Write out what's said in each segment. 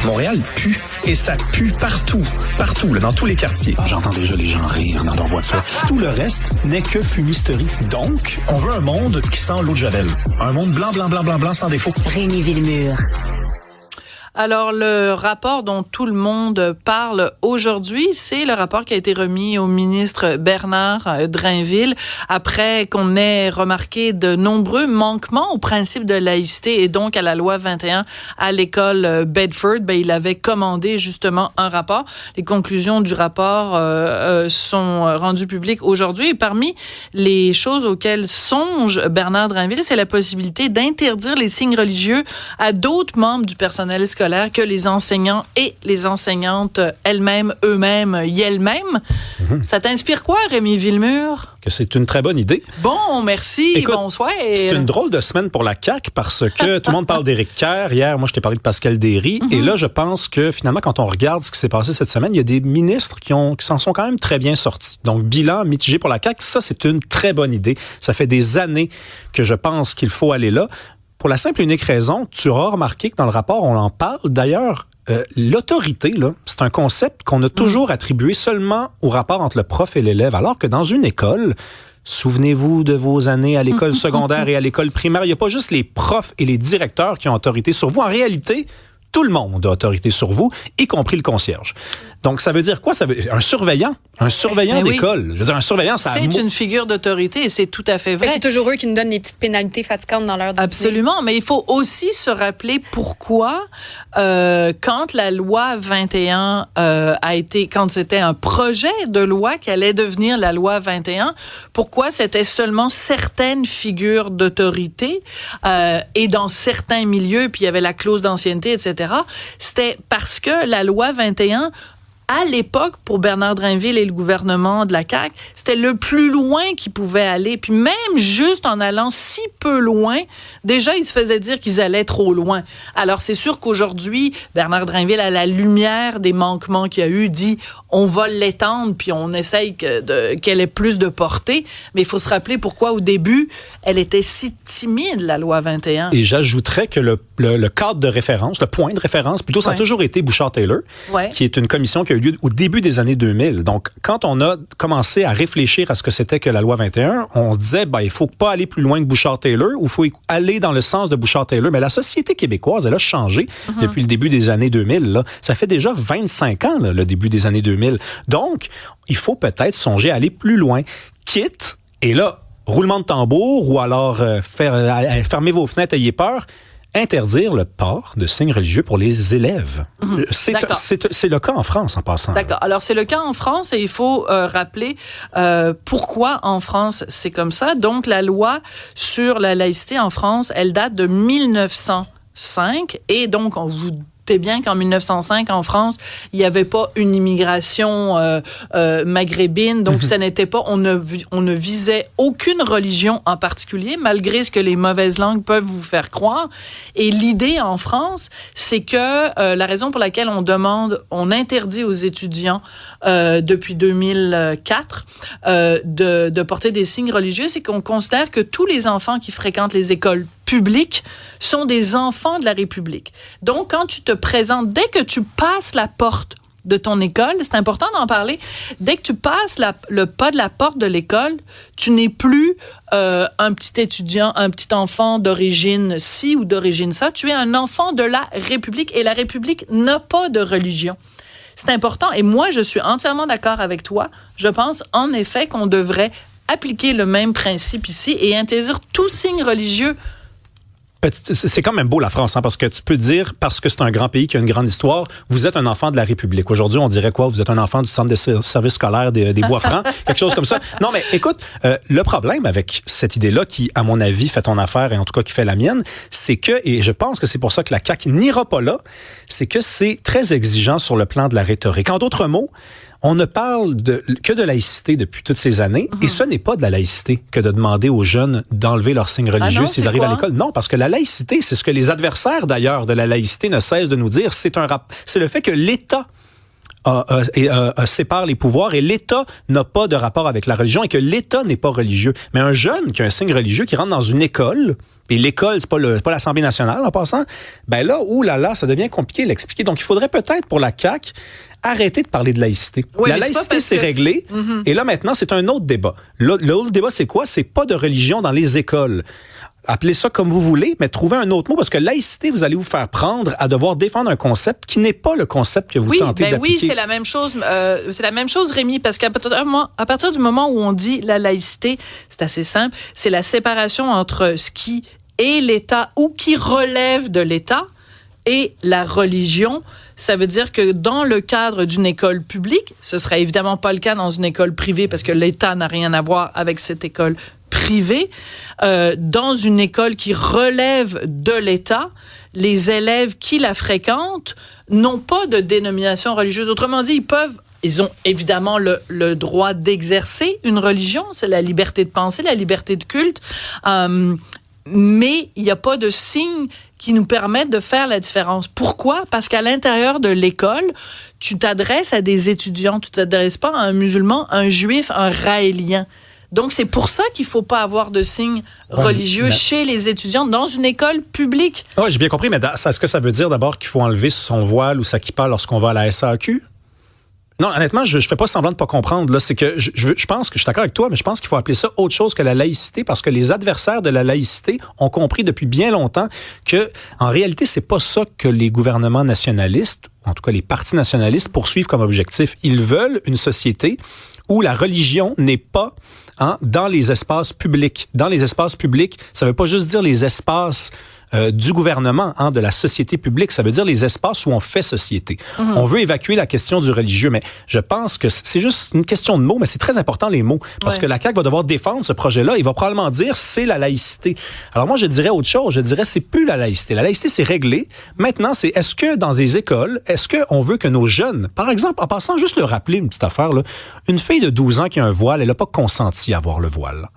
Montréal pue. Et ça pue partout. Partout, là, dans tous les quartiers. J'entends déjà les gens rire dans leur voiture. Tout le reste n'est que fumisterie. Donc, on veut un monde qui sent l'eau de Javel. Un monde blanc, blanc, blanc, blanc, blanc, sans défaut. Rémi Villemure. Alors, le rapport dont tout le monde parle aujourd'hui, c'est le rapport qui a été remis au ministre Bernard Drinville après qu'on ait remarqué de nombreux manquements au principe de laïcité et donc à la loi 21 à l'école Bedford. Il avait commandé justement un rapport. Les conclusions du rapport sont rendues publiques aujourd'hui. Et parmi les choses auxquelles songe Bernard Drinville, c'est la possibilité d'interdire les signes religieux à d'autres membres du personnel scolaire que les enseignants et les enseignantes elles-mêmes, eux-mêmes, elles-mêmes. Ça t'inspire quoi, Rémi Villemure? Que c'est une très bonne idée. Bon, merci, écoute, bonsoir. C'est une drôle de semaine pour la CAQ parce que tout le monde parle d'Éric Kerr. Hier, moi, je t'ai parlé de Pascal Derry. Et là, je pense que finalement, quand on regarde ce qui s'est passé cette semaine, il y a des ministres qui s'en sont quand même très bien sortis. Donc, bilan mitigé pour la CAQ, ça, c'est une très bonne idée. Ça fait des années que je pense qu'il faut aller là. Pour la simple et unique raison, tu auras remarqué que dans le rapport, on en parle. D'ailleurs, l'autorité, là, c'est un concept qu'on a toujours attribué seulement au rapport entre le prof et l'élève, alors que dans une école, souvenez-vous de vos années à l'école secondaire et à l'école primaire, il n'y a pas juste les profs et les directeurs qui ont autorité sur vous. En réalité, tout le monde a autorité sur vous, y compris le concierge. Donc, ça veut dire quoi? Ça veut un surveillant d'école. Oui. Je veux dire, un surveillant, c'est une figure d'autorité et c'est tout à fait vrai. Mais c'est toujours eux qui nous donnent les petites pénalités fatigantes dans leur discipline. Absolument, mais il faut aussi se rappeler pourquoi, quand la loi 21 quand c'était un projet de loi qui allait devenir la loi 21, pourquoi c'était seulement certaines figures d'autorité et dans certains milieux, puis il y avait la clause d'ancienneté, etc. C'était parce que la loi 21, à l'époque, pour Bernard Drinville et le gouvernement de la CAQ, c'était le plus loin qu'ils pouvaient aller. Puis même juste en allant si peu loin, déjà, ils se faisaient dire qu'ils allaient trop loin. Alors, c'est sûr qu'aujourd'hui, Bernard Drinville, à la lumière des manquements qu'il y a eu, dit on va l'étendre, puis on essaye qu'elle ait plus de portée. Mais il faut se rappeler pourquoi, au début, elle était si timide, la loi 21. Et j'ajouterais que le cadre de référence, le point de référence, plutôt, ça a toujours été Bouchard-Taylor, qui est une commission qui a eu lieu au début des années 2000. Donc, quand on a commencé à réfléchir à ce que c'était que la loi 21, on se disait, il faut pas aller plus loin que Bouchard-Taylor ou il faut aller dans le sens de Bouchard-Taylor. Mais la société québécoise, elle a changé depuis le début des années 2000. Là. Ça fait déjà 25 ans, là, le début des années 2000. Donc, il faut peut-être songer à aller plus loin. Quitte, et là, roulement de tambour ou alors fermez vos fenêtres, ayez peur, interdire le port de signes religieux pour les élèves. C'est le cas en France, en passant. D'accord. Alors, c'est le cas en France et il faut rappeler pourquoi en France c'est comme ça. Donc, la loi sur la laïcité en France, elle date de 1905 et donc, on vous bien qu'en 1905, en France, il n'y avait pas une immigration maghrébine, donc ça n'était pas, on ne visait aucune religion en particulier, malgré ce que les mauvaises langues peuvent vous faire croire. Et l'idée en France, c'est que la raison pour laquelle on interdit aux étudiants depuis 2004 de porter des signes religieux, c'est qu'on considère que tous les enfants qui fréquentent les écoles publiques sont des enfants de la République. Donc, quand tu te présentes, dès que tu passes la porte de ton école, c'est important d'en parler, dès que tu passes le pas de la porte de l'école, tu n'es plus un petit étudiant, un petit enfant d'origine ci ou d'origine ça, tu es un enfant de la République et la République n'a pas de religion. C'est important et moi, je suis entièrement d'accord avec toi. Je pense en effet qu'on devrait appliquer le même principe ici et interdire tout signe religieux. C'est quand même beau la France, parce que tu peux dire, parce que c'est un grand pays qui a une grande histoire, vous êtes un enfant de la République. Aujourd'hui, on dirait quoi? Vous êtes un enfant du centre de service scolaire des Bois-Francs, quelque chose comme ça. Non, mais écoute, le problème avec cette idée-là, qui, à mon avis, fait ton affaire et en tout cas qui fait la mienne, c'est que, et je pense que c'est pour ça que la CAQ n'ira pas là, c'est que c'est très exigeant sur le plan de la rhétorique. En d'autres mots, on ne parle que de laïcité depuis toutes ces années, et ce n'est pas de la laïcité que de demander aux jeunes d'enlever leurs signes religieux s'ils arrivent à l'école. Non, parce que la laïcité, c'est ce que les adversaires d'ailleurs de la laïcité ne cessent de nous dire, c'est le fait que l'État sépare les pouvoirs et l'État n'a pas de rapport avec la religion et que l'État n'est pas religieux. Mais un jeune qui a un signe religieux, qui rentre dans une école, et l'école, c'est pas l'Assemblée nationale en passant, ben là, ça devient compliqué de l'expliquer. Donc, il faudrait peut-être pour la CAQ arrêter de parler de laïcité. Oui, la laïcité, c'est réglé. Et là, maintenant, c'est un autre débat. L'autre débat, c'est quoi? C'est pas de religion dans les écoles. Appelez ça comme vous voulez, mais trouvez un autre mot, parce que laïcité, vous allez vous faire prendre à devoir défendre un concept qui n'est pas le concept que vous tentez d'appliquer. Oui, c'est la même chose. C'est la même chose, Rémi, parce qu'à partir du moment où on dit la laïcité, c'est assez simple, c'est la séparation entre ce qui est l'État ou qui relève de l'État et la religion. Ça veut dire que dans le cadre d'une école publique, ce serait évidemment pas le cas dans une école privée parce que l'État n'a rien à voir avec cette école privée. Dans une école qui relève de l'État, les élèves qui la fréquentent n'ont pas de dénomination religieuse. Autrement dit, ils ont évidemment le droit d'exercer une religion, c'est la liberté de penser, la liberté de culte, mais il n'y a pas de signes qui nous permettent de faire la différence. Pourquoi? Parce qu'à l'intérieur de l'école, tu t'adresses à des étudiants, tu t'adresses pas à un musulman, un juif, un raélien. Donc, c'est pour ça qu'il ne faut pas avoir de signes religieux chez les étudiants dans une école publique. Oui, j'ai bien compris, mais est-ce que ça veut dire d'abord qu'il faut enlever son voile ou sa kippa lorsqu'on va à la SAQ? Non, honnêtement, je fais pas semblant de pas comprendre. Là, c'est que je pense que je suis d'accord avec toi, mais je pense qu'il faut appeler ça autre chose que la laïcité, parce que les adversaires de la laïcité ont compris depuis bien longtemps que, en réalité, c'est pas ça que les gouvernements nationalistes, en tout cas les partis nationalistes, poursuivent comme objectif. Ils veulent une société où la religion n'est pas dans les espaces publics. Dans les espaces publics, ça veut pas juste dire les espaces du gouvernement, de la société publique. Ça veut dire les espaces où on fait société. Mm-hmm. On veut évacuer la question du religieux, mais je pense que c'est juste une question de mots, mais c'est très important les mots, parce que la CAQ va devoir défendre ce projet-là. Il va probablement dire c'est la laïcité. Alors moi, je dirais autre chose. Je dirais c'est plus la laïcité. La laïcité, c'est réglé. Maintenant, c'est est-ce que dans les écoles, est-ce qu'on veut que nos jeunes, par exemple, en passant, juste le rappeler, une petite affaire, là, une fille de 12 ans qui a un voile, elle n'a pas consenti à avoir le voile.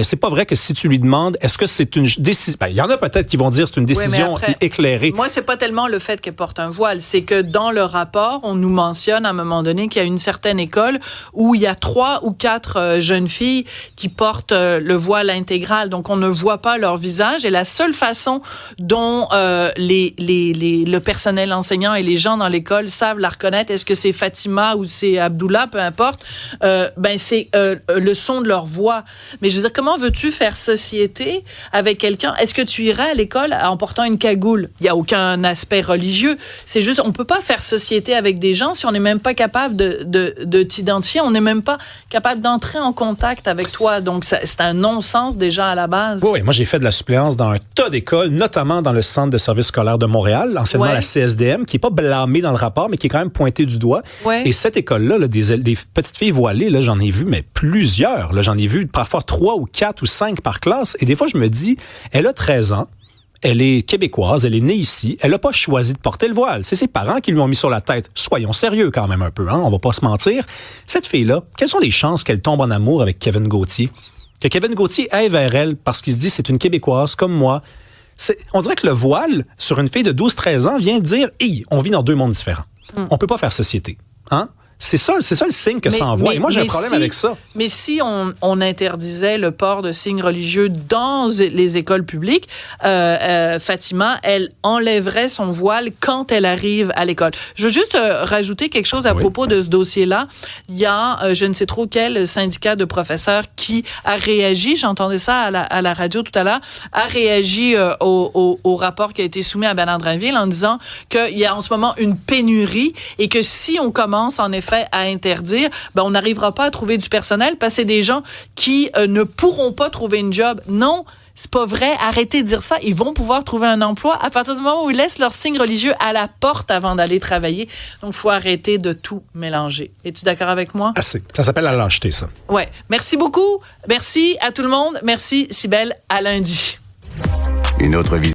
C'est pas vrai que si tu lui demandes, est-ce que c'est une décision... Il y en a peut-être qui vont dire que c'est une décision éclairée. Moi, c'est pas tellement le fait qu'elle porte un voile, c'est que dans le rapport, on nous mentionne à un moment donné qu'il y a une certaine école où il y a 3 ou 4 jeunes filles qui portent le voile intégral. Donc, on ne voit pas leur visage et la seule façon dont le personnel enseignant et les gens dans l'école savent la reconnaître, est-ce que c'est Fatima ou c'est Abdullah, peu importe, c'est le son de leur voix. Mais je veux dire, comment veux-tu faire société avec quelqu'un? Est-ce que tu irais à l'école en portant une cagoule? Il n'y a aucun aspect religieux. C'est juste, on peut pas faire société avec des gens si on n'est même pas capable de t'identifier. On n'est même pas capable d'entrer en contact avec toi. Donc, c'est un non-sens déjà à la base. Oui, moi, j'ai fait de la suppléance dans un tas d'écoles, notamment dans le Centre de services scolaires de Montréal, anciennement la CSDM, qui n'est pas blâmée dans le rapport, mais qui est quand même pointée du doigt. Ouais. Et cette école-là, des petites filles voilées, là, j'en ai vu, mais plusieurs. Là, j'en ai vu parfois 3 ou 4 ou 5 par classe. Et des fois, je me dis, elle a 13 ans, elle est québécoise, elle est née ici, elle n'a pas choisi de porter le voile. C'est ses parents qui lui ont mis sur la tête. Soyons sérieux quand même un peu, on va pas se mentir. Cette fille-là, quelles sont les chances qu'elle tombe en amour avec Kevin Gauthier? Que Kevin Gauthier aille vers elle parce qu'il se dit, c'est une Québécoise comme moi. On dirait que le voile, sur une fille de 12-13 ans, vient dire, on vit dans 2 mondes différents. On peut pas faire société. C'est ça le signe que ça envoie. Et moi, j'ai un problème avec ça. Mais si on interdisait le port de signes religieux dans les écoles publiques, Fatima, elle enlèverait son voile quand elle arrive à l'école. Je veux juste rajouter quelque chose à propos de ce dossier-là. Il y a, je ne sais trop quel syndicat de professeurs qui a réagi, j'entendais ça à la radio tout à l'heure, a réagi au rapport qui a été soumis à Bernard Drinville en disant qu'il y a en ce moment une pénurie et que si on commence en effet à interdire, on n'arrivera pas à trouver du personnel parce que c'est des gens qui ne pourront pas trouver une job. Non, c'est pas vrai. Arrêtez de dire ça. Ils vont pouvoir trouver un emploi à partir du moment où ils laissent leur signe religieux à la porte avant d'aller travailler. Donc, il faut arrêter de tout mélanger. Es-tu d'accord avec moi? Assez. Ça s'appelle la lâcheté, ça. Ouais. Merci beaucoup. Merci à tout le monde. Merci, Cybèle. À lundi. Une autre visite.